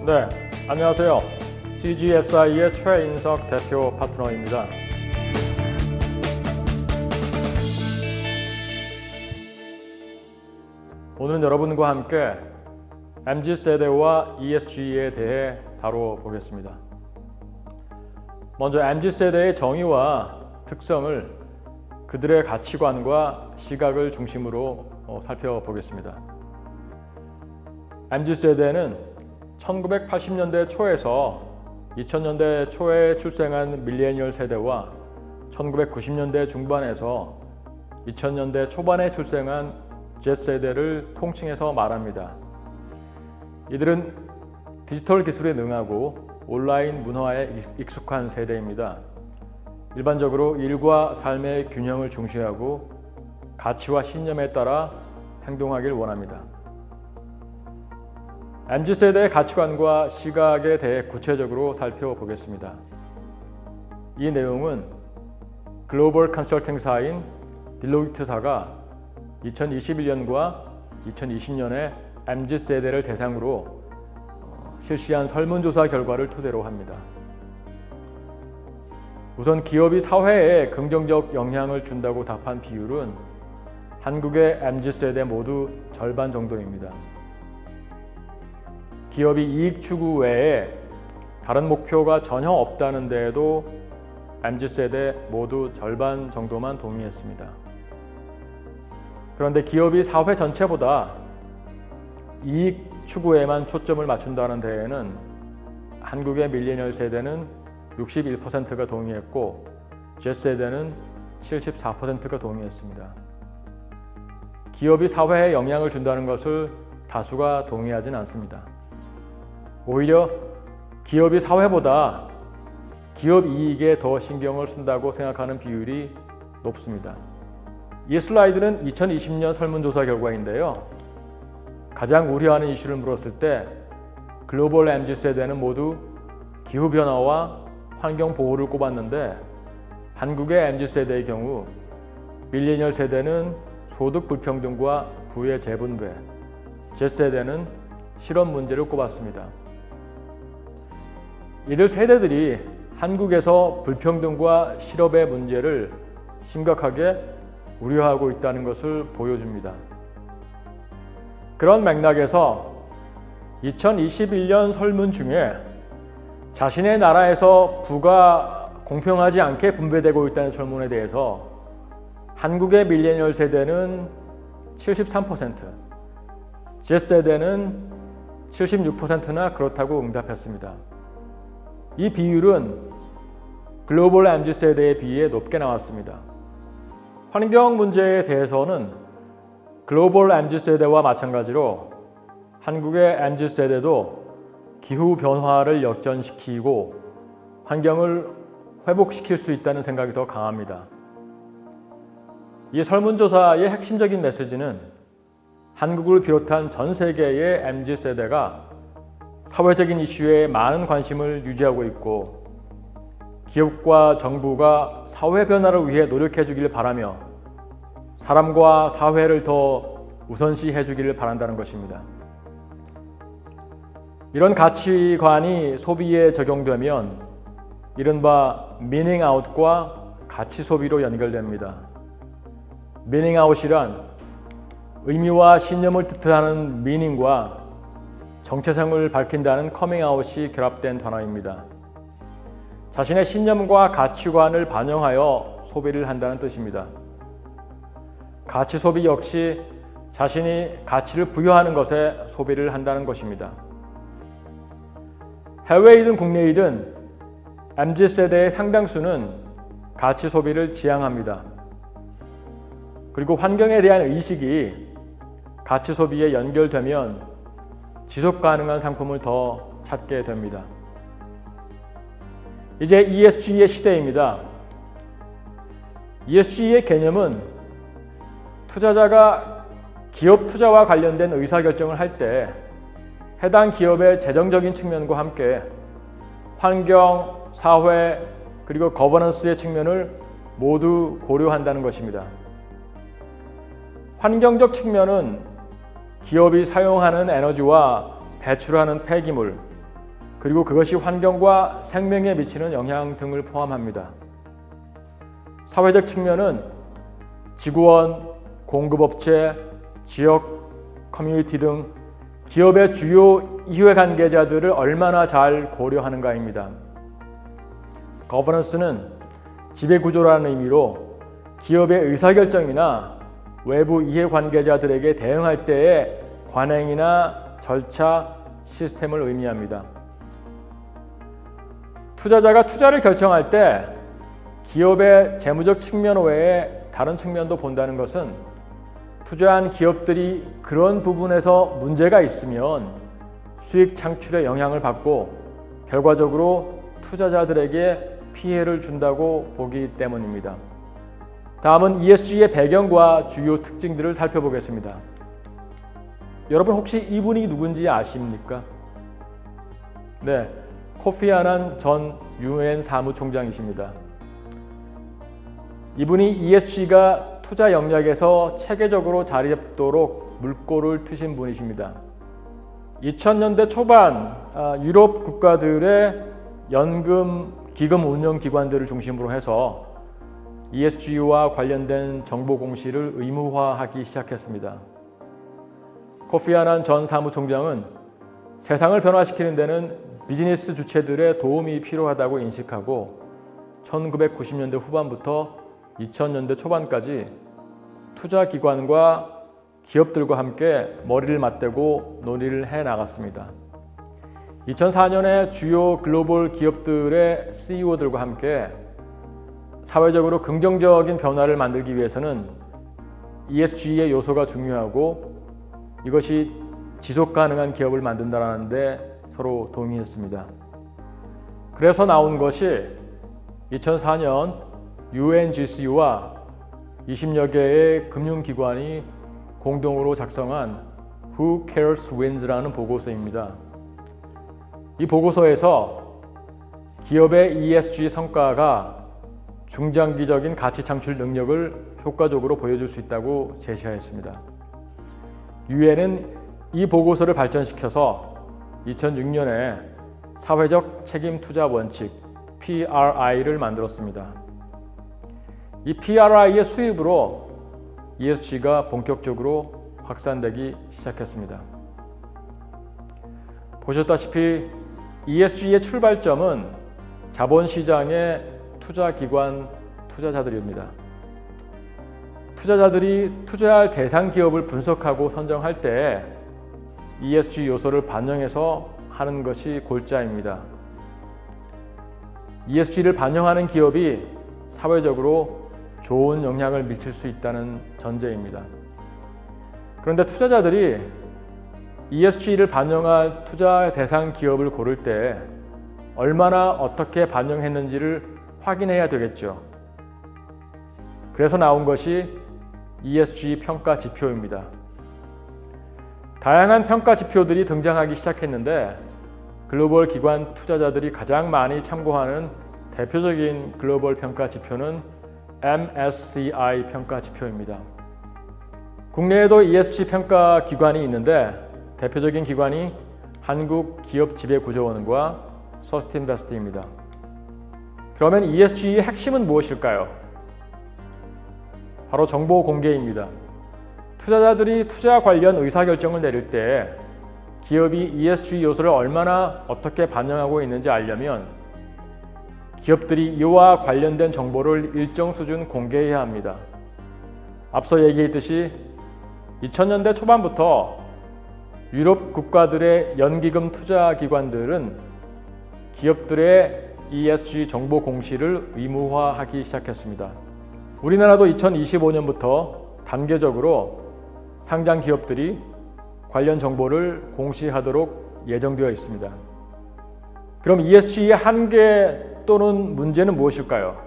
네, 안녕하세요. CGSI의 최인석 대표 파트너입니다. 오늘은 여러분과 함께 MZ세대와 ESG에 대해 다뤄보겠습니다. 먼저 MZ세대의 정의와 특성을 그들의 가치관과 시각을 중심으로 살펴보겠습니다. MZ세대는 1980년대 초에서 2000년대 초에 출생한 밀레니얼 세대와 1990년대 중반에서 2000년대 초반에 출생한 Z세대를 통칭해서 말합니다. 이들은 디지털 기술에 능하고 온라인 문화에 익숙한 세대입니다. 일반적으로 일과 삶의 균형을 중시하고 가치와 신념에 따라 행동하길 원합니다. MZ세대의 가치관과 시각에 대해 구체적으로 살펴보겠습니다. 이 내용은 글로벌 컨설팅사인 딜로이트사가 2021년과 2020년에 MZ세대를 대상으로 실시한 설문조사 결과를 토대로 합니다. 우선 기업이 사회에 긍정적 영향을 준다고 답한 비율은 한국의 MZ세대 모두 절반 정도입니다. 기업이 이익 추구 외에 다른 목표가 전혀 없다는 데에도 MZ세대 모두 절반 정도만 동의했습니다. 그런데 기업이 사회 전체보다 이익 추구에만 초점을 맞춘다는 데에는 한국의 밀레니얼 세대는 61%가 동의했고 Z세대는 74%가 동의했습니다. 기업이 사회에 영향을 준다는 것을 다수가 동의하진 않습니다. 오히려 기업이 사회보다 기업 이익에 더 신경을 쓴다고 생각하는 비율이 높습니다. 이 슬라이드는 2020년 설문조사 결과인데요. 가장 우려하는 이슈를 물었을 때 글로벌 MZ세대는 모두 기후변화와 환경보호를 꼽았는데 한국의 MZ세대의 경우 밀레니얼 세대는 소득 불평등과 부의 재분배, Z세대는 실업 문제를 꼽았습니다. 이들 세대들이 한국에서 불평등과 실업의 문제를 심각하게 우려하고 있다는 것을 보여줍니다. 그런 맥락에서 2021년 설문 중에 자신의 나라에서 부가 공평하지 않게 분배되고 있다는 설문에 대해서 한국의 밀레니얼 세대는 73%, Z세대는 76%나 그렇다고 응답했습니다. 이 비율은 글로벌 MZ세대에 비해 높게 나왔습니다. 환경 문제에 대해서는 글로벌 MZ세대와 마찬가지로 한국의 MZ세대도 기후변화를 역전시키고 환경을 회복시킬 수 있다는 생각이 더 강합니다. 이 설문조사의 핵심적인 메시지는 한국을 비롯한 전 세계의 MZ세대가 사회적인 이슈에 많은 관심을 유지하고 있고 기업과 정부가 사회 변화를 위해 노력해 주기를 바라며 사람과 사회를 더 우선시해 주기를 바란다는 것입니다. 이런 가치관이 소비에 적용되면 이른바 미닝 아웃과 가치 소비로 연결됩니다. 미닝 아웃이란 의미와 신념을 뜻하는 미닝과 정체성을 밝힌다는 커밍아웃이 결합된 단어입니다. 자신의 신념과 가치관을 반영하여 소비를 한다는 뜻입니다. 가치 소비 역시 자신이 가치를 부여하는 것에 소비를 한다는 것입니다. 해외이든 국내이든 MZ세대의 상당수는 가치 소비를 지향합니다. 그리고 환경에 대한 의식이 가치 소비에 연결되면 지속 가능한 상품을 더 찾게 됩니다. 이제 ESG의 시대입니다. ESG의 개념은 투자자가 기업 투자와 관련된 의사결정을 할 때 해당 기업의 재정적인 측면과 함께 환경, 사회, 그리고 거버넌스의 측면을 모두 고려한다는 것입니다. 환경적 측면은 기업이 사용하는 에너지와 배출하는 폐기물, 그리고 그것이 환경과 생명에 미치는 영향 등을 포함합니다. 사회적 측면은 지구원, 공급업체, 지역, 커뮤니티 등 기업의 주요 이해관계자들을 얼마나 잘 고려하는가입니다. 거버넌스는 지배구조라는 의미로 기업의 의사결정이나 외부 이해관계자들에게 대응할 때의 관행이나 절차, 시스템을 의미합니다. 투자자가 투자를 결정할 때 기업의 재무적 측면 외에 다른 측면도 본다는 것은 투자한 기업들이 그런 부분에서 문제가 있으면 수익 창출에 영향을 받고 결과적으로 투자자들에게 피해를 준다고 보기 때문입니다. 다음은 ESG의 배경과 주요 특징들을 살펴보겠습니다. 여러분 혹시 이분이 누군지 아십니까? 네, 코피 아난 전 UN 사무총장이십니다. 이분이 ESG가 투자 영역에서 체계적으로 자리 잡도록 물꼬를 트신 분이십니다. 2000년대 초반 유럽 국가들의 연금, 기금 운영 기관들을 중심으로 해서 ESG와 관련된 정보 공시를 의무화하기 시작했습니다. 코피 아난 전 사무총장은 세상을 변화시키는 데는 비즈니스 주체들의 도움이 필요하다고 인식하고 1990년대 후반부터 2000년대 초반까지 투자기관과 기업들과 함께 머리를 맞대고 논의를 해나갔습니다. 2004년에 주요 글로벌 기업들의 CEO들과 함께 사회적으로 긍정적인 변화를 만들기 위해서는 ESG의 요소가 중요하고 이것이 지속 가능한 기업을 만든다는 데 서로 동의했습니다. 그래서 나온 것이 2004년 UNGC와 20여 개의 금융기관이 공동으로 작성한 Who Cares Wins라는 보고서입니다. 이 보고서에서 기업의 ESG 성과가 중장기적인 가치 창출 능력을 효과적으로 보여줄 수 있다고 제시하였습니다. 유엔은 이 보고서를 발전시켜서 2006년에 사회적 책임 투자 원칙 PRI를 만들었습니다. 이 PRI의 수입으로 ESG가 본격적으로 확산되기 시작했습니다. 보셨다시피 ESG의 출발점은 자본시장의 투자기관, 투자자들입니다. 투자자들이 투자할 대상 기업을 분석하고 선정할 때 ESG 요소를 반영해서 하는 것이 골자입니다. ESG를 반영하는 기업이 사회적으로 좋은 영향을 미칠 수 있다는 전제입니다. 그런데 투자자들이 ESG를 반영할 투자 대상 기업을 고를 때 얼마나 어떻게 반영했는지를 확인해야 되겠죠. 그래서 나온 것이 ESG 평가 지표입니다. 다양한 평가 지표들이 등장하기 시작했는데 글로벌 기관 투자자들이 가장 많이 참고하는 대표적인 글로벌 평가 지표는 MSCI 평가 지표입니다. 국내에도 ESG 평가 기관이 있는데 대표적인 기관이 한국기업지배구조원과 서스틴베스트입니다. 그러면 ESG의 핵심은 무엇일까요? 바로 정보 공개입니다. 투자자들이 투자 관련 의사결정을 내릴 때 기업이 ESG 요소를 얼마나 어떻게 반영하고 있는지 알려면 기업들이 이와 관련된 정보를 일정 수준 공개해야 합니다. 앞서 얘기했듯이 2000년대 초반부터 유럽 국가들의 연기금 투자기관들은 기업들의 ESG 정보 공시를 의무화하기 시작했습니다. 우리나라도 2025년부터 단계적으로 상장 기업들이 관련 정보를 공시하도록 예정되어 있습니다. 그럼 ESG의 한계 또는 문제는 무엇일까요?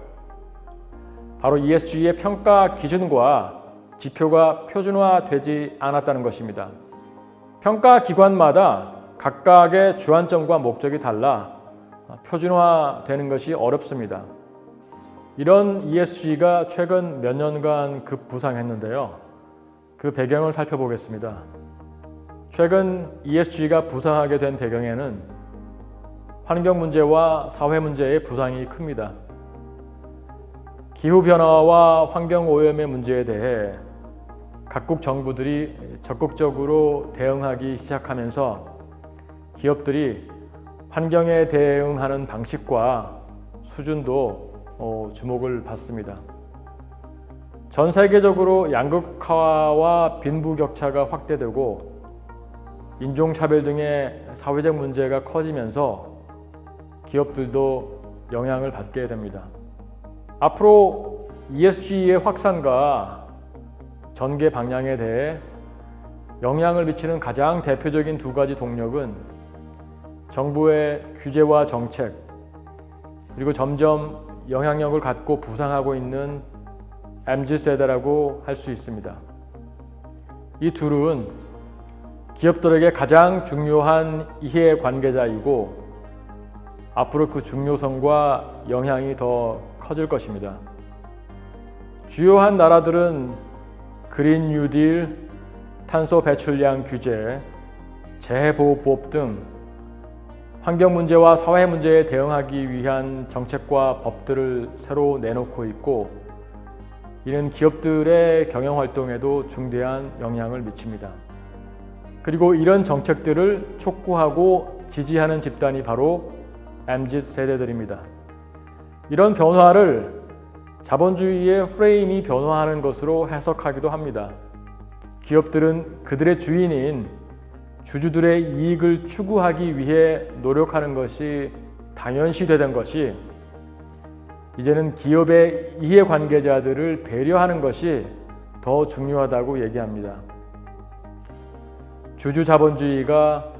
바로 ESG의 평가 기준과 지표가 표준화되지 않았다는 것입니다. 평가 기관마다 각각의 주안점과 목적이 달라 표준화되는 것이 어렵습니다. 이런 ESG가 최근 몇 년간 급부상했는데요. 그 배경을 살펴보겠습니다. 최근 ESG가 부상하게 된 배경에는 환경 문제와 사회 문제의 부상이 큽니다. 기후변화와 환경오염의 문제에 대해 각국 정부들이 적극적으로 대응하기 시작하면서 기업들이 환경에 대응하는 방식과 수준도 주목을 받습니다. 전 세계적으로 양극화와 빈부격차가 확대되고 인종차별 등의 사회적 문제가 커지면서 기업들도 영향을 받게 됩니다. 앞으로 ESG의 확산과 전개 방향에 대해 영향을 미치는 가장 대표적인 두 가지 동력은 정부의 규제와 정책, 그리고 점점 영향력을 갖고 부상하고 있는 MZ세대라고 할 수 있습니다. 이 둘은 기업들에게 가장 중요한 이해관계자이고 앞으로 그 중요성과 영향이 더 커질 것입니다. 주요한 나라들은 그린 뉴딜, 탄소 배출량 규제, 재해보호법 등 환경 문제와 사회 문제에 대응하기 위한 정책과 법들을 새로 내놓고 있고 이는 기업들의 경영 활동에도 중대한 영향을 미칩니다. 그리고 이런 정책들을 촉구하고 지지하는 집단이 바로 MZ 세대들입니다. 이런 변화를 자본주의의 프레임이 변화하는 것으로 해석하기도 합니다. 기업들은 그들의 주인인 주주들의 이익을 추구하기 위해 노력하는 것이 당연시되던 것이 이제는 기업의 이해관계자들을 배려하는 것이 더 중요하다고 얘기합니다. 주주 자본주의가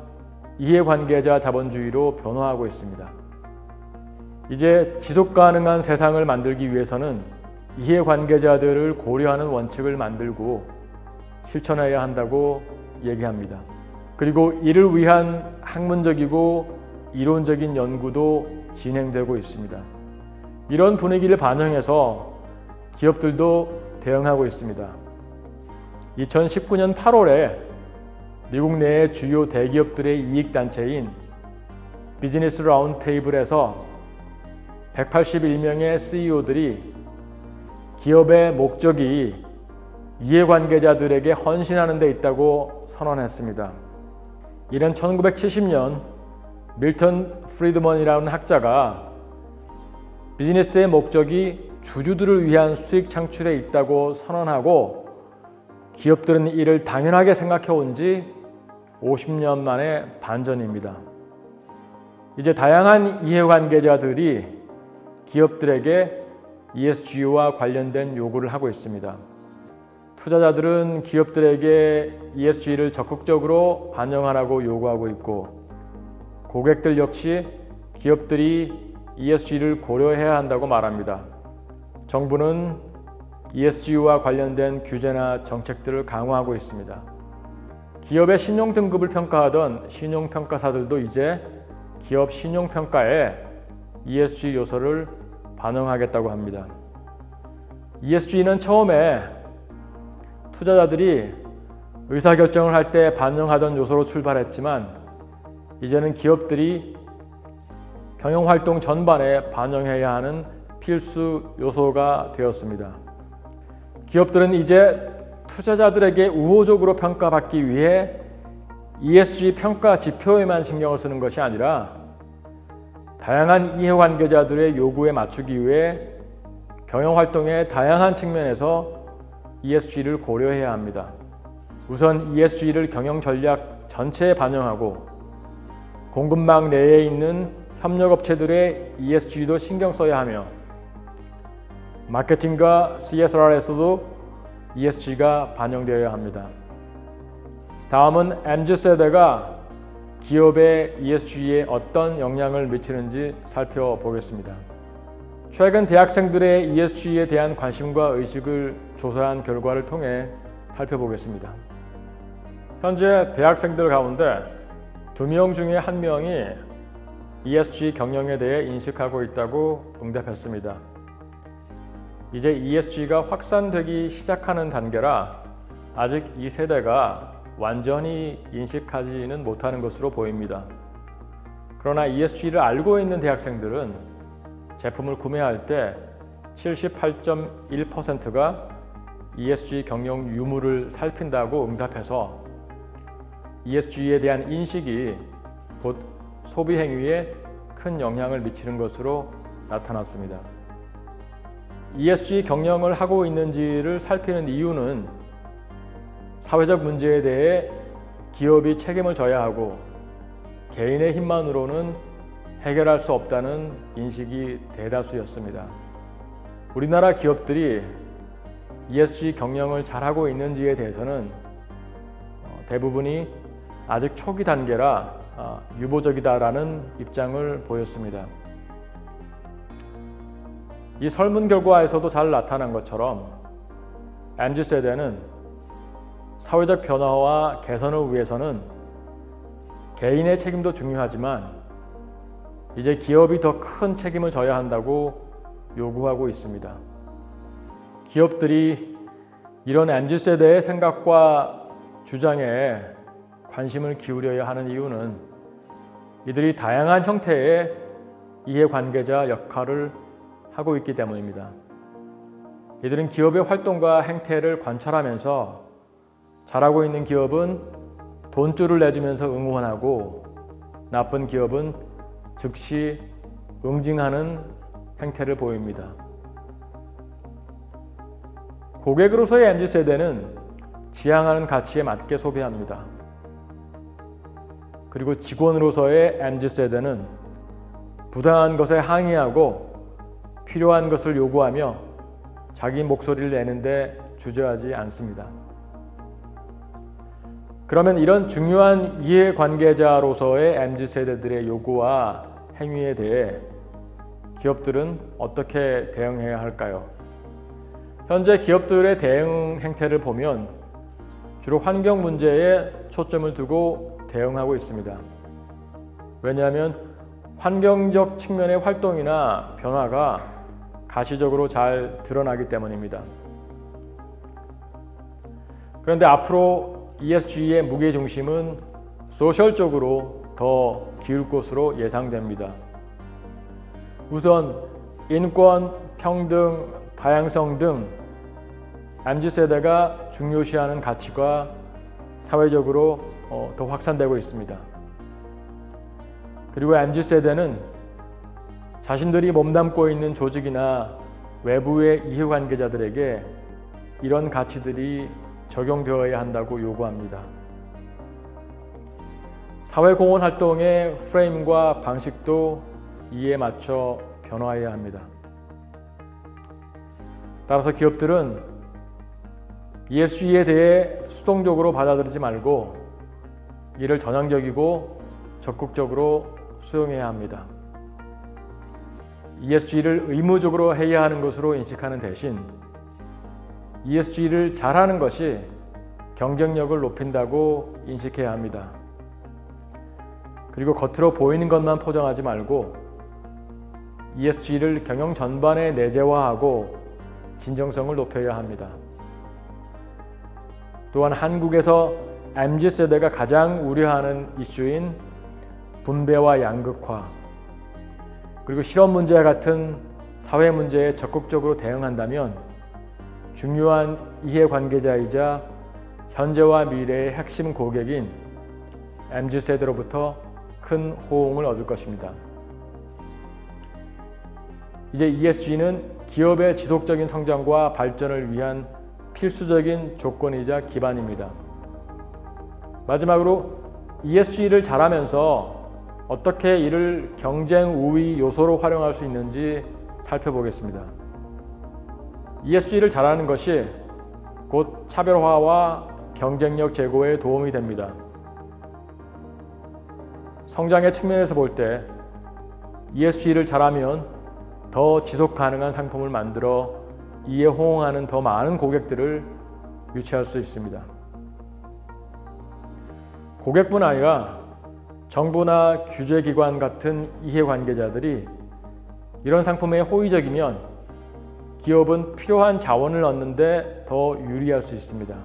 이해관계자 자본주의로 변화하고 있습니다. 이제 지속가능한 세상을 만들기 위해서는 이해관계자들을 고려하는 원칙을 만들고 실천해야 한다고 얘기합니다. 그리고 이를 위한 학문적이고 이론적인 연구도 진행되고 있습니다. 이런 분위기를 반영해서 기업들도 대응하고 있습니다. 2019년 8월에 미국 내의 주요 대기업들의 이익단체인 비즈니스 라운드테이블에서 181명의 CEO들이 기업의 목적이 이해관계자들에게 헌신하는 데 있다고 선언했습니다. 이는 1970년 밀턴 프리드먼이라는 학자가 비즈니스의 목적이 주주들을 위한 수익 창출에 있다고 선언하고 기업들은 이를 당연하게 생각해 온 지 50년 만의 반전입니다. 이제 다양한 이해관계자들이 기업들에게 ESG와 관련된 요구를 하고 있습니다. 투자자들은 기업들에게 ESG를 적극적으로 반영하라고 요구하고 있고 고객들 역시 기업들이 ESG를 고려해야 한다고 말합니다. 정부는 ESG와 관련된 규제나 정책들을 강화하고 있습니다. 기업의 신용 등급을 평가하던 신용평가사들도 이제 기업 신용평가에 ESG 요소를 반영하겠다고 합니다. ESG는 처음에 투자자들이 의사결정을 할 때 반영하던 요소로 출발했지만 이제는 기업들이 경영활동 전반에 반영해야 하는 필수 요소가 되었습니다. 기업들은 이제 투자자들에게 우호적으로 평가받기 위해 ESG 평가 지표에만 신경을 쓰는 것이 아니라 다양한 이해관계자들의 요구에 맞추기 위해 경영활동의 다양한 측면에서 ESG를 고려해야 합니다. 우선 ESG를 경영 전략 전체에 반영하고 공급망 내에 있는 협력업체들의 ESG도 신경 써야 하며 마케팅과 CSR에서도 ESG가 반영되어야 합니다. 다음은 MZ세대가 기업의 ESG에 어떤 영향을 미치는지 살펴보겠습니다. 최근 대학생들의 ESG에 대한 관심과 의식을 조사한 결과를 통해 살펴보겠습니다. 현재 대학생들 가운데 2명 중에 1명이 ESG 경영에 대해 인식하고 있다고 응답했습니다. 이제 ESG가 확산되기 시작하는 단계라 아직 이 세대가 완전히 인식하지는 못하는 것으로 보입니다. 그러나 ESG를 알고 있는 대학생들은 제품을 구매할 때 78.1%가 ESG 경영 유무를 살핀다고 응답해서 ESG에 대한 인식이 곧 소비 행위에 큰 영향을 미치는 것으로 나타났습니다. ESG 경영을 하고 있는지를 살피는 이유는 사회적 문제에 대해 기업이 책임을 져야 하고 개인의 힘만으로는 해결할 수 없다는 인식이 대다수였습니다. 우리나라 기업들이 ESG 경영을 잘하고 있는지에 대해서는 대부분이 아직 초기 단계라 유보적이다라는 입장을 보였습니다. 이 설문 결과에서도 잘 나타난 것처럼 MZ세대는 사회적 변화와 개선을 위해서는 개인의 책임도 중요하지만 이제 기업이 더 큰 책임을 져야 한다고 요구하고 있습니다. 기업들이 이런 MZ세대의 생각과 주장에 관심을 기울여야 하는 이유는 이들이 다양한 형태의 이해관계자 역할을 하고 있기 때문입니다. 이들은 기업의 활동과 행태를 관찰하면서 잘하고 있는 기업은 돈줄을 내주면서 응원하고 나쁜 기업은 즉시 응징하는 행태를 보입니다. 고객으로서의 MZ세대는 지향하는 가치에 맞게 소비합니다. 그리고 직원으로서의 MZ세대는 부당한 것에 항의하고 필요한 것을 요구하며 자기 목소리를 내는데 주저하지 않습니다. 그러면 이런 중요한 이해관계자로서의 MZ세대들의 요구와 행위에 대해 기업들은 어떻게 대응해야 할까요? 현재 기업들의 대응 행태를 보면 주로 환경 문제에 초점을 두고 대응하고 있습니다. 왜냐하면 환경적 측면의 활동이나 변화가 가시적으로 잘 드러나기 때문입니다. 그런데 앞으로 ESG의 무게중심은 소셜적으로 더 기울 것으로 예상됩니다. 우선 인권, 평등, 다양성 등 MZ세대가 중요시하는 가치가 사회적으로 더 확산되고 있습니다. 그리고 MZ세대는 자신들이 몸담고 있는 조직이나 외부의 이해관계자들에게 이런 가치들이 적용되어야 한다고 요구합니다. 사회공헌 활동의 프레임과 방식도 이에 맞춰 변화해야 합니다. 따라서 기업들은 ESG에 대해 수동적으로 받아들이지 말고 이를 전향적이고 적극적으로 수용해야 합니다. ESG를 의무적으로 해야 하는 것으로 인식하는 대신 ESG를 잘하는 것이 경쟁력을 높인다고 인식해야 합니다. 그리고 겉으로 보이는 것만 포장하지 말고 ESG를 경영 전반에 내재화하고 진정성을 높여야 합니다. 또한 한국에서 MZ세대가 가장 우려하는 이슈인 분배와 양극화, 그리고 실업 문제와 같은 사회 문제에 적극적으로 대응한다면 중요한 이해관계자이자 현재와 미래의 핵심 고객인 MZ세대로부터 큰 호응을 얻을 것입니다. 이제 ESG는 기업의 지속적인 성장과 발전을 위한 필수적인 조건이자 기반입니다. 마지막으로 ESG를 잘하면서 어떻게 이를 경쟁 우위 요소로 활용할 수 있는지 살펴보겠습니다. ESG를 잘하는 것이 곧 차별화와 경쟁력 제고에 도움이 됩니다. 성장의 측면에서 볼 때 ESG를 잘하면 더 지속 가능한 상품을 만들어 이에 호응하는 더 많은 고객들을 유치할 수 있습니다. 고객뿐 아니라 정부나 규제기관 같은 이해관계자들이 이런 상품에 호의적이면 기업은 필요한 자원을 얻는데 더 유리할 수 있습니다.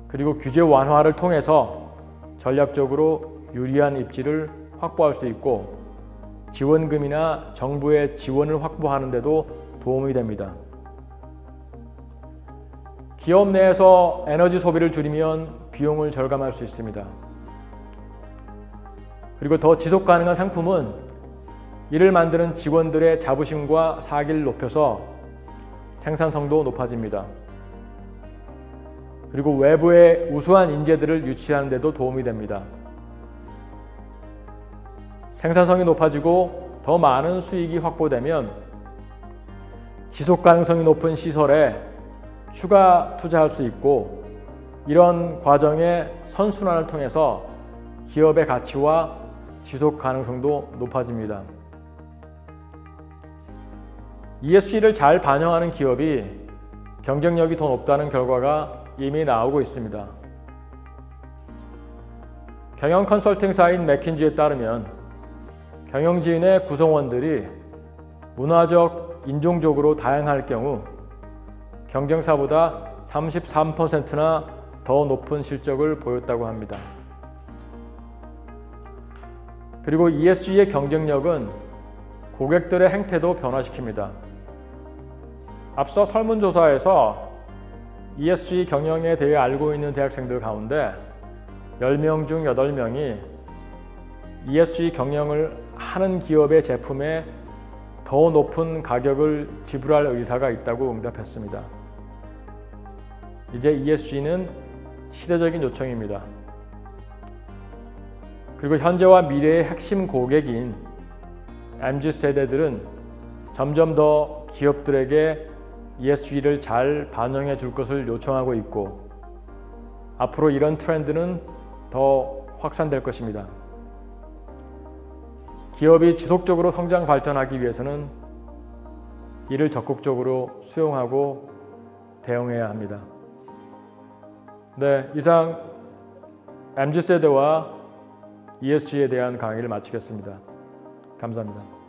그리고 규제 완화를 통해서 전략적으로 유리한 입지를 확보할 수 있고 지원금이나 정부의 지원을 확보하는 데도 도움이 됩니다. 기업 내에서 에너지 소비를 줄이면 비용을 절감할 수 있습니다. 그리고 더 지속 가능한 상품은 이를 만드는 직원들의 자부심과 사기를 높여서 생산성도 높아집니다. 그리고 외부의 우수한 인재들을 유치하는 데도 도움이 됩니다. 생산성이 높아지고 더 많은 수익이 확보되면 지속 가능성이 높은 시설에 추가 투자할 수 있고 이런 과정의 선순환을 통해서 기업의 가치와 지속 가능성도 높아집니다. ESG를 잘 반영하는 기업이 경쟁력이 더 높다는 결과가 이미 나오고 있습니다. 경영 컨설팅사인 맥킨지에 따르면 경영진의 구성원들이 문화적, 인종적으로 다양할 경우 경쟁사보다 33%나 더 높은 실적을 보였다고 합니다. 그리고 ESG의 경쟁력은 고객들의 행태도 변화시킵니다. 앞서 설문조사에서 ESG 경영에 대해 알고 있는 대학생들 가운데 10명 중 8명이 ESG 경영을 하는 기업의 제품에 더 높은 가격을 지불할 의사가 있다고 응답했습니다. 이제 ESG는 시대적인 요청입니다. 그리고 현재와 미래의 핵심 고객인 MZ세대들은 점점 더 기업들에게 ESG를 잘 반영해 줄 것을 요청하고 있고 앞으로 이런 트렌드는 더 확산될 것입니다. 기업이 지속적으로 성장 발전하기 위해서는 이를 적극적으로 수용하고 대응해야 합니다. 네, 이상 MZ세대와 ESG에 대한 강의를 마치겠습니다. 감사합니다.